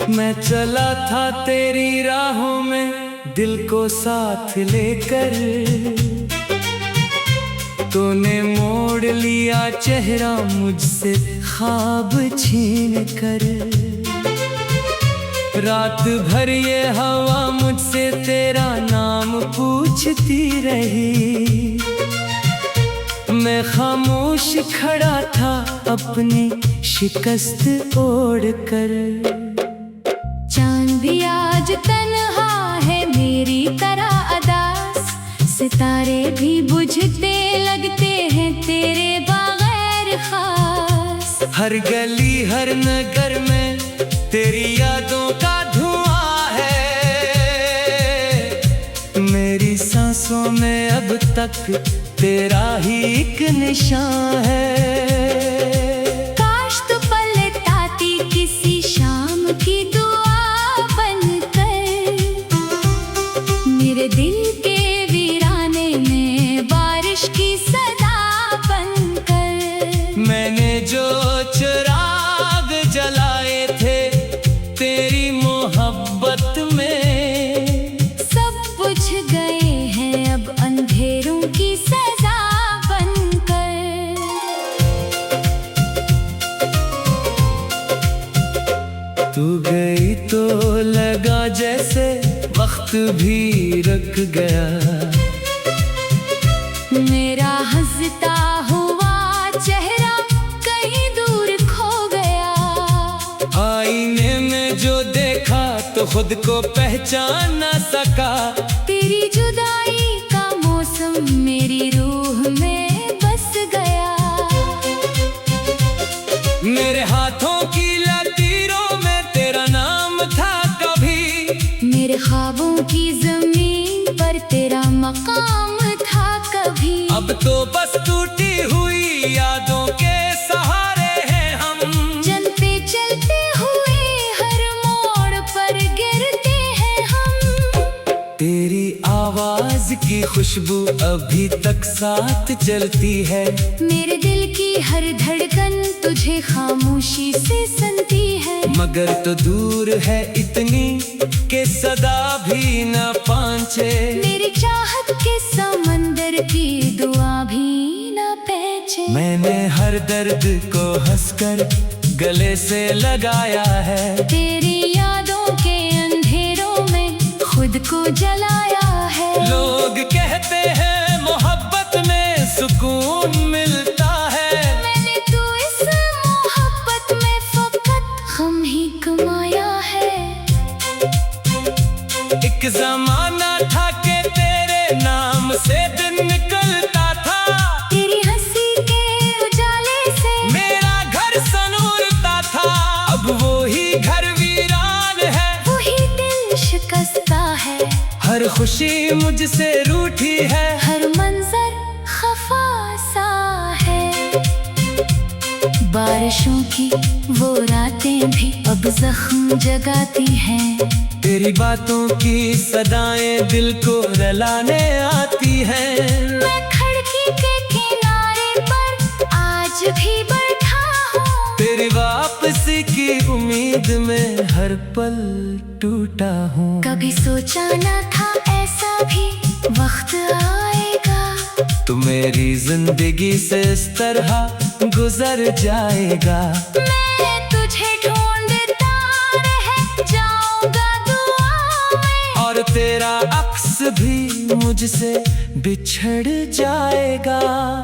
मैं चला था तेरी राहों में दिल को साथ लेकर, तूने मोड़ लिया चेहरा मुझसे ख्वाब छीन कर। रात भर ये हवा मुझसे तेरा नाम पूछती रही, मैं खामोश खड़ा था अपनी शिकस्त ओढ़ कर। चांद भी आज तन्हा है मेरी तरह अदास, सितारे भी बुझते लगते हैं तेरे बगैर खास। हर गली हर नगर में तेरी यादों का धुआं है, मेरी सांसों में अब तक तेरा ही एक निशान है। काश तू पलटाती किसी शाम की दुआ बनकर, मेरे दिल के वीराने में बारिश की सदा बनकर। मैंने जो चिराग जलाए थे तेरी मोहब्बत में, सब बुझ गए हैं अब अंधेरों की सजा बनकर। तू गई तो लगा जैसे वक्त भी रुक गया, मेरा हंसता हुआ चेहरा कहीं दूर खो गया। आईने में जो देखा तो खुद को पहचान न सका, तेरी जुदाई का मौसम मेरी रूह में बस गया। मेरे हाथों की लकीरों में तेरा नाम था कभी, मेरे ख्वाबों की जमीन पर तेरा मकाम था कभी। अब तो बस टूटी हुई यादों के सहारे हैं हम, चलते चलते हुए हर मोड़ पर गिरते हैं हम। तेरी आवाज की खुशबू अभी तक साथ चलती है, मेरे दिल की हर धड़कन तुझे खामोशी से सुनती है। मगर तो दूर है इतनी के सदा भी न पहुंचे, मेरी चाहत के समंदर की दुआ भी न पहचे। मैंने हर दर्द को हंसकर गले से लगाया है, तेरी यादों के अंधेरों में खुद को जलाया है। लोग कहते हैं मोहब्बत में सुकून मिलता है, मैंने तो इस मोहब्बत में फकत गम ही कमाया है। एक जमाना था कि तेरे नाम से दिन निकलता था, तेरी हंसी के उजाले से मेरा घर सनूरता था। अब वो ही घर वीरान है, वही दिल शिकस्ता है। हर खुशी मुझसे रूठी है, हर मंजर खफा सा है। बारिशों की वो रातें भी अब जख्म जगाती हैं। तेरी बातों की सदाएं दिल को रुलाने आती हैं। मैं खिड़की के किनारे पर आज भी बैठा हूँ, तेरी वापसी की उम्मीद में हर पल टूटा हूँ। कभी सोचा न था ऐसा भी वक्त आएगा, तू मेरी जिंदगी से इस तरह गुजर जाएगा। मैं तुझे ढूंढता रह जाऊंगा दुआ में, और तेरा अक्स भी मुझसे बिछड़ जाएगा।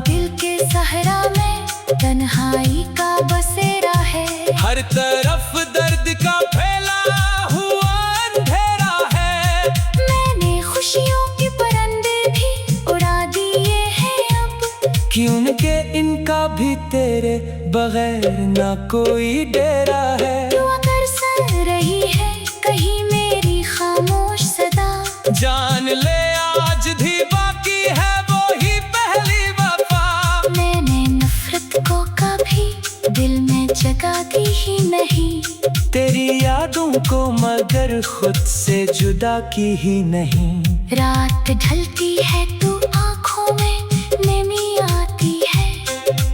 दिल के सहरा में तन्हाई का बसेरा है, हर तरफ दर्द का फैला हुआ अंधेरा है। मैंने खुशियों के परंदे भी उड़ा दिए हैं अब, क्यों के इनका भी तेरे बगैर ना कोई डेरा है। दुआ कर सुन रही है कहीं मेरी खामोश सदा, जान ले आज भी बाकी है वो ही पहली वफा। मैंने नफरत को कभी दिल में जगा दी ही नहीं, तेरी यादों को मगर खुद से जुदा की ही नहीं। रात ढलती है तो आँखों में नमी आती है,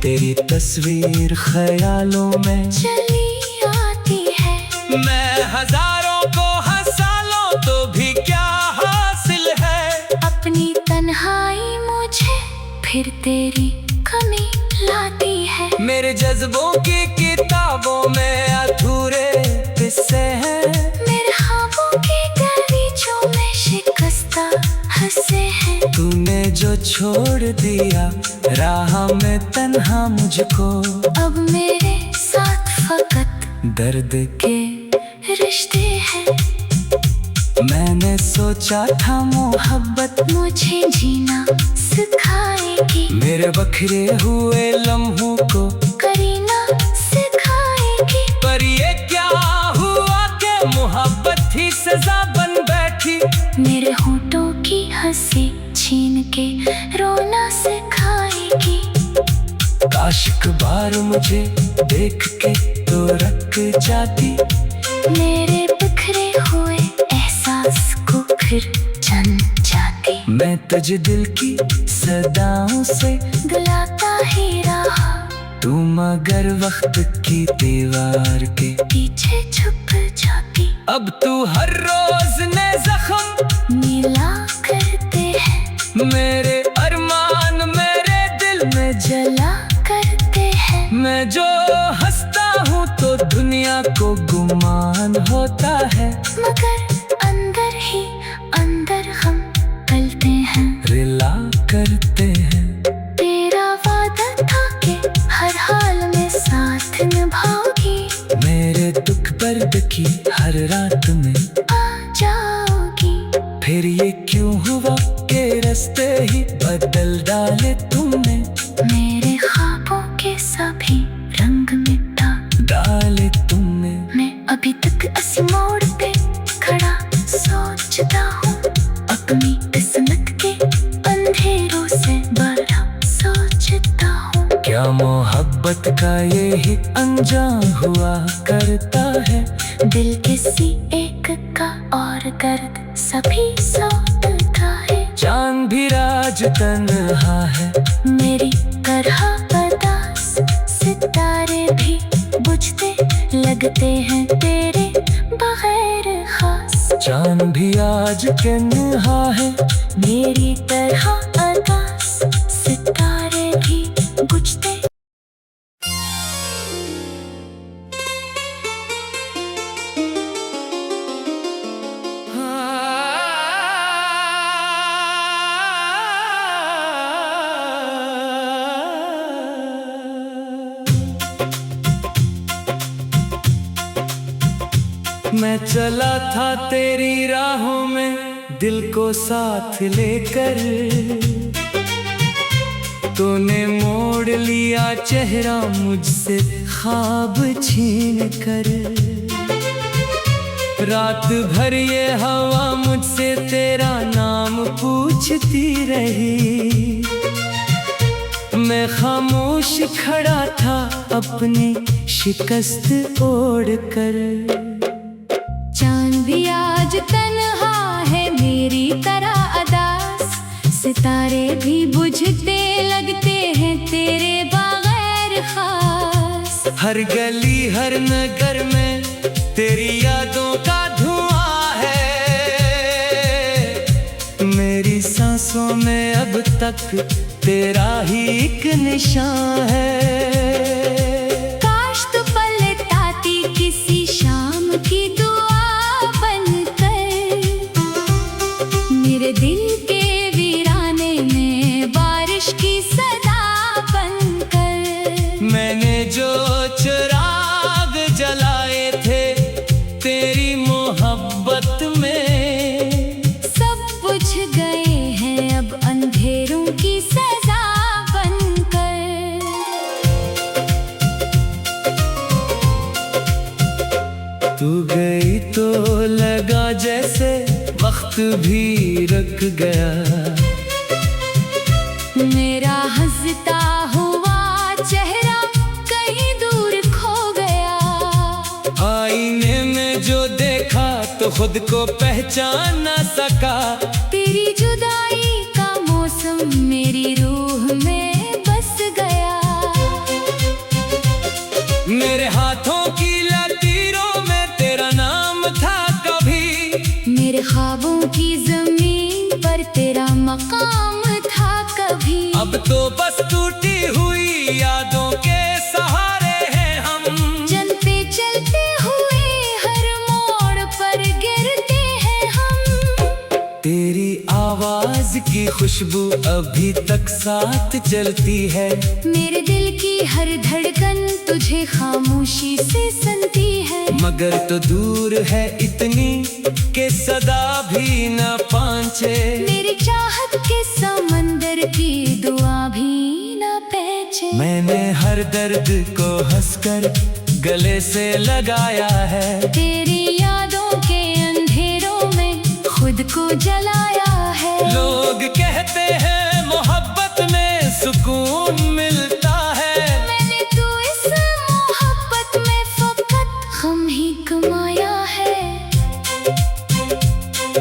तेरी तस्वीर ख्यालों में चली आती है। मैं हजारों को हंसा लूं तो भी क्या हासिल है। अपनी तन्हाई मुझे फिर तेरी कमी लाती है। मेरे जज्बों की किताबों में अधूरे किस्से हैं। मेरे ख्वाबों के गलीचों में शिकस्ता हंसे हैं। तूने जो छोड़ दिया राह में तन्हा मुझको, अब मेरे साथ फकत दर्द के रिश्ते हैं। मैंने सोचा था मोहब्बत मुझे जीना सिखाएगी, मेरे बखरे हुए लम्हों को करीना सिखाएगी। पर ये क्या हुआ कि मोहब्बत ही सजा बन बैठी। मेरे होठों की हंसी छीन के रोना सिखाएगी। काश एक बार मुझे देख के तो रख जाती, मेरे बिखरे हुए एहसास को फिर जन जाती। मैं तुझे दिल की सदाओं से बुलाता ही रहा, तू मगर वक्त की दीवार के पीछे छुप जाती। अब तू हर रोज ने जख्म नीला करते हैं, मेरे अरमान मेरे दिल में जला करते हैं। मैं जो हंसता हूँ तो दुनिया को गुमान होता है, मगर अंदर ही अंदर हम गलते हैं। रिला करते हैं। तेरा वादा था कि हर हाल में साथ निभाओगी, मेरे दुख दर्द की हर रात में आ जाओगी। फिर ये क्यों हुआ के रास्ते ही बदल डाले तुमने, मेरे ख्वाबों के सभी रंग मिटा डाले तुमने। मैं अभी तक इस मोड़ पे खड़ा सोचता हूँ, अपनी किस्मत के अंधेरों से बड़ा सोचता हूँ। क्या मोहब्बत का ये ही अंजाम हुआ करता है। दिल किसी एक का और दर्द सभी सोचता है। चांद भी राज तन्हा है, मेरी तरह बदास सितारे भी बुझते लगते हैं तेरे बगैर खास। चांद भी आज तन्हा है, मेरी तरह अदास सितारे भी बुझते। मैं चला था तेरी राहों में दिल को साथ लेकर, तूने मोड़ लिया चेहरा मुझसे ख्वाब छीन कर। रात भर ये हवा मुझसे तेरा नाम पूछती रही, मैं खामोश खड़ा था अपनी शिकस्त ओढ़ कर। चांद भी आज तन्हा है मेरी तरह अदास, सितारे भी बुझते लगते हैं तेरे बगैर खास। हर गली हर नगर में तेरी यादों का धुआं है, मेरी सांसों में अब तक तेरा ही एक निशान है। काश तू पलटाती किसी शाम की दुआ बनकर, मेरे दिल के वीराने में बारिश की सदा बनकर। मैंने जो चिराग जलाए थे तेरी मोहब्बत में, सब बुझ गए हैं अब अंधेरों की सजा बनकर। तू गई तो लगा जैसे वक्त भी रुक गया, मेरा हंसता हुआ चेहरा कहीं दूर खो गया। आईने में जो देखा तो खुद को पहचान ना सका, तेरी जुदाई का मौसम मेरी रूह में बस गया। मेरे हाथों की लकीरों में तेरा ख्वाबों की जमीन पर तेरा मकाम था कभी। अब तो बस टूटी हुई यादों के सहारे हैं हम। जन पे चलते हुए हर मोड़ पर गिरते हैं हम। तेरी आवाज की खुशबू अभी तक साथ चलती है। मेरे दिल की हर धड़कन तुझे खामोशी से सुनती है। मगर तो दूर है इतनी के सदा भी न पहुंचे। मेरी चाहत के समंदर की दुआ भी न पहचे। मैंने हर दर्द को हंसकर गले से लगाया है। तेरी यादों के अंधेरों में खुद को जलाया है। लोग कहते हैं मोहब्बत में सुकून मिलता है। मैंने तो इस मोहब्बत में फकत गम ही कमाया है।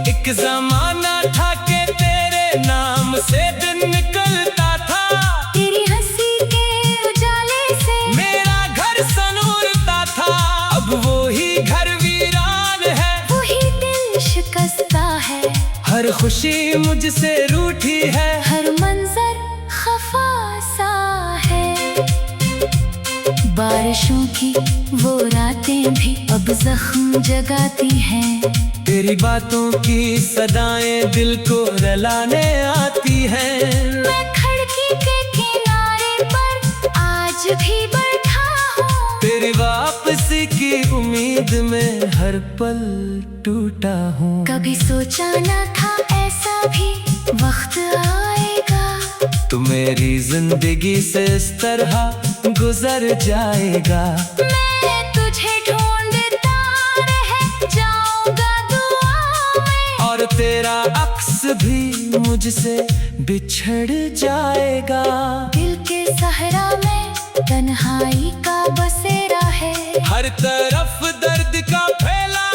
एक जमाना था कि तेरे नाम से दिन निकलता था। तेरी हंसी के उजाले से मेरा घर सनूरता था। अब वो ही घर वीरान है। वही दिल शिकस्ता है। हर खुशी मुझसे रूठी है। हर मंजर खफा सा है। बारिशों की वो रातें भी अब जख्म जगाती हैं। तेरी बातों की सदाएं दिल को रुलाने आती हैं। मैं खिड़की के किनारे पर आज भी बैठा हूँ। तेरी वापसी की उम्मीद में हर पल टूटा हूँ। कभी सोचा न था ऐसा भी वक्त आएगा। तू मेरी जिंदगी से इस तरह गुजर जाएगा। मैं तुझे ढूंढता रह जाऊंगा दुआ में। और तेरा अक्स भी मुझसे बिछड़ जाएगा। दिल के सहरा में तन्हाई का बसेरा है। हर तरफ दर्द का फैला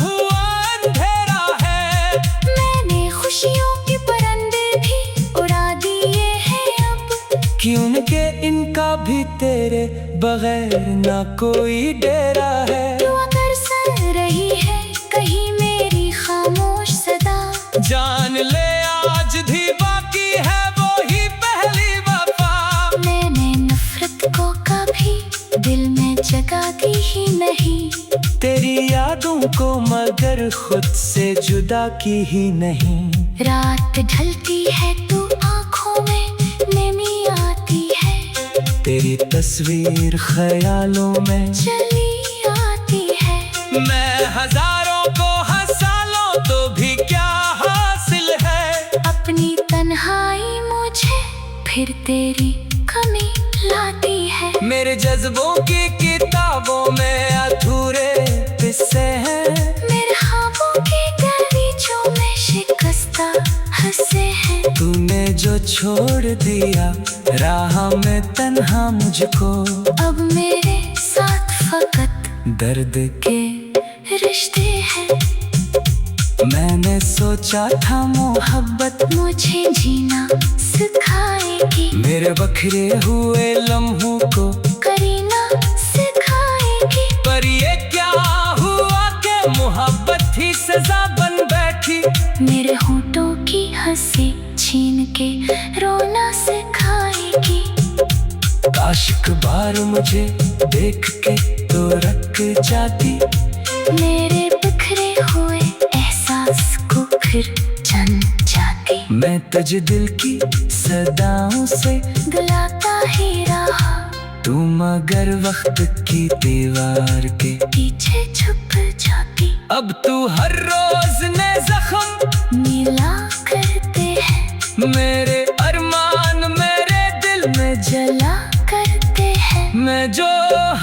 हुआ अंधेरा है। मैंने खुशियों के परिंदे भी उड़ा दिए हैं अब। कि उनके इनका भी तेरे बगैर ना कोई डेरा है। दुआ कर सुन रही है कहीं मेरी खामोश सदा। जान ले आज भी बाकी है वो ही पहली वफा। मैंने नफरत को कभी दिल में जगा दी ही नहीं। तेरी यादों को मगर खुद से जुदा की ही नहीं। रात ढलती है तो आंखों में नमी आती है। तेरी तस्वीर ख्यालों में चली आती है। मैं हजारों को हंसा लूं तो भी क्या हासिल है। अपनी तन्हाई मुझे फिर तेरी कमी लाती है। मेरे जज्बों की किताबों में अधूरे किस्से हैं। मेरे ख्वाबों के दरवाज़ों में शिकस्ता हंसे हैं। तूने जो छोड़ दिया राह में तन्हा मुझको। अब मेरे साथ फकत दर्द के रिश्ते हैं। मैंने सोचा था मोहब्बत मुझे जीना सिखाएगी। मेरे बखरे हुए लम्हों को करीना सिखाएगी। पर ये क्या हुआ कि मोहब्बत ही सजा बन बैठी। मेरे होठों की हंसी छीन के रोना सिखाएगी। काश एक बार मुझे देख के तो रख जाती। मेरे बिखरे हुए एहसास को फिर जन जाती। मैं तुझे दिल की सदाओं से गलाता ही रहा। तू मगर वक्त की दीवार के पीछे छुप जाती। अब तू हर रोज नए जख्म मिला करते हैं। मेरे अरमान मेरे दिल में जला करते हैं। मैं जो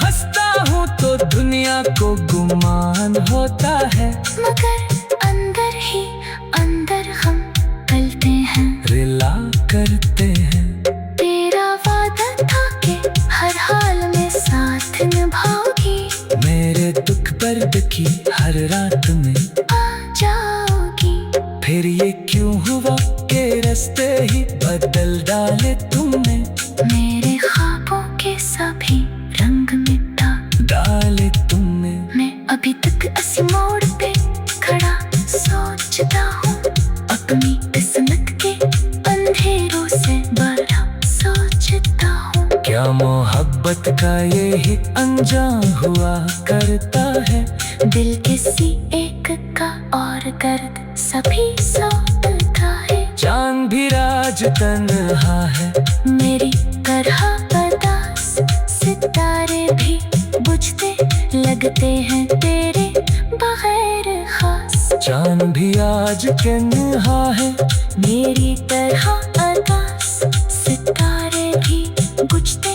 हंसता हूँ तो दुनिया को गुमान होता है। मगर अंदर ही अंदर हम पलते हैं। रिला करते हैं। तेरा वादा था कि हर हाल में साथ निभाओगी। मेरे दुख दर्द की हर रात में आ जाओगी। फिर ये क्यों हुआ कि रास्ते ही बदल डाले तुमने। मेरे ख्वाबों के सभी रंग मिटा डाले तुमने। मैं अभी तक इस मोड़ पे खड़ा सोचता मोहब्बत का ये ही अंजाम हुआ करता है। दिल किसी एक का और दर्द सभी सौंपता है। चांद भी राज तन्हा है मेरी तरह उदास, सितारे भी बुझते लगते हैं तेरे बगैर खास। चांद भी आज तन्हा है मेरी तरह उदास, सितारे भी बुझते।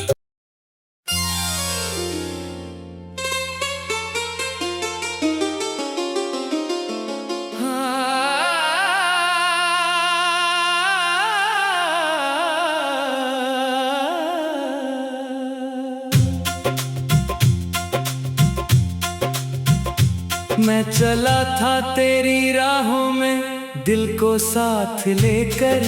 मैं चला था तेरी राहों में दिल को साथ लेकर,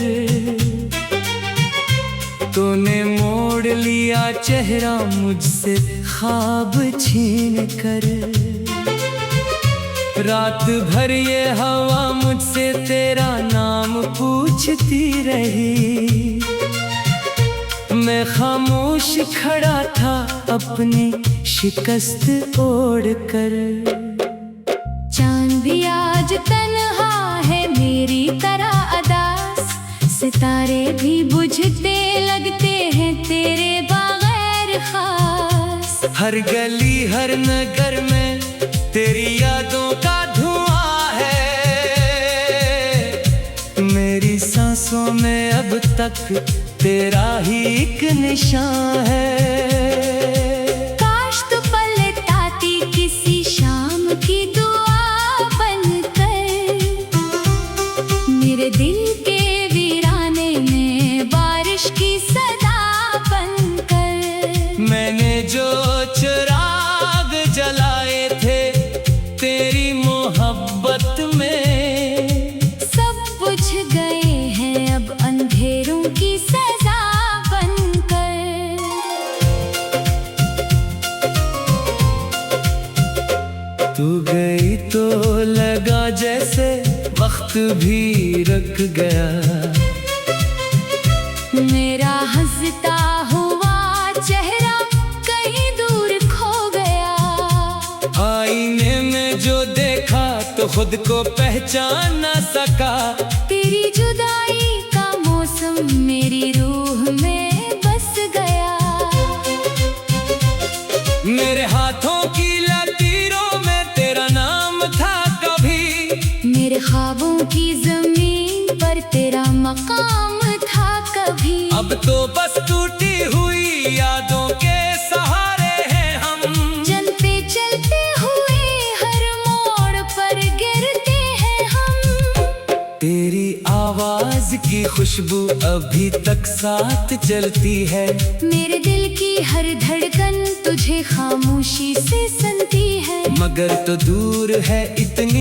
तूने मोड़ लिया चेहरा मुझसे ख्वाब छीन कर। रात भर ये हवा मुझसे तेरा नाम पूछती रही, मैं खामोश खड़ा था अपनी शिकस्त ओढ़ कर। चांद भी आज तन्हा है मेरी तरह उदास, सितारे भी बुझते लगते हैं तेरे बगैर खास। हर गली हर नगर में तेरी यादों का धुआं है, मेरी सांसों में अब तक तेरा ही एक निशान है। काश तू पलटाती किसी शाम की दुआ बनकर, मेरे दिल के वीराने में बारिश की सदा बनकर। मैंने जो चिराग जलाए थे तेरी मोहब्बत में, सब बुझ गए हैं अब अंधेरों की सजा बनकर। तू गई तो लगा जैसे वक्त भी रुक गया, मेरा हंसता हुआ चेहरा कहीं दूर खो गया। आईने में जो देखा तो खुद को पहचान न सका, तेरी जुदाई का मौसम मेरी रूह में बस गया। मेरे हाथों की लकीरों में तेरा नाम था कभी, मेरे ख्वाबों की जमीन पर तेरा मकाम था कभी। अब तो बस टूटी हुई यादों के सहारे हैं हम, चलते चलते हुए हर मोड़ पर गिरते हैं हम। तेरी आवाज की खुशबू अभी तक साथ चलती है, मेरे दिल की हर धड़कन तुझे खामोशी से सुनती है। मगर तो दूर है इतनी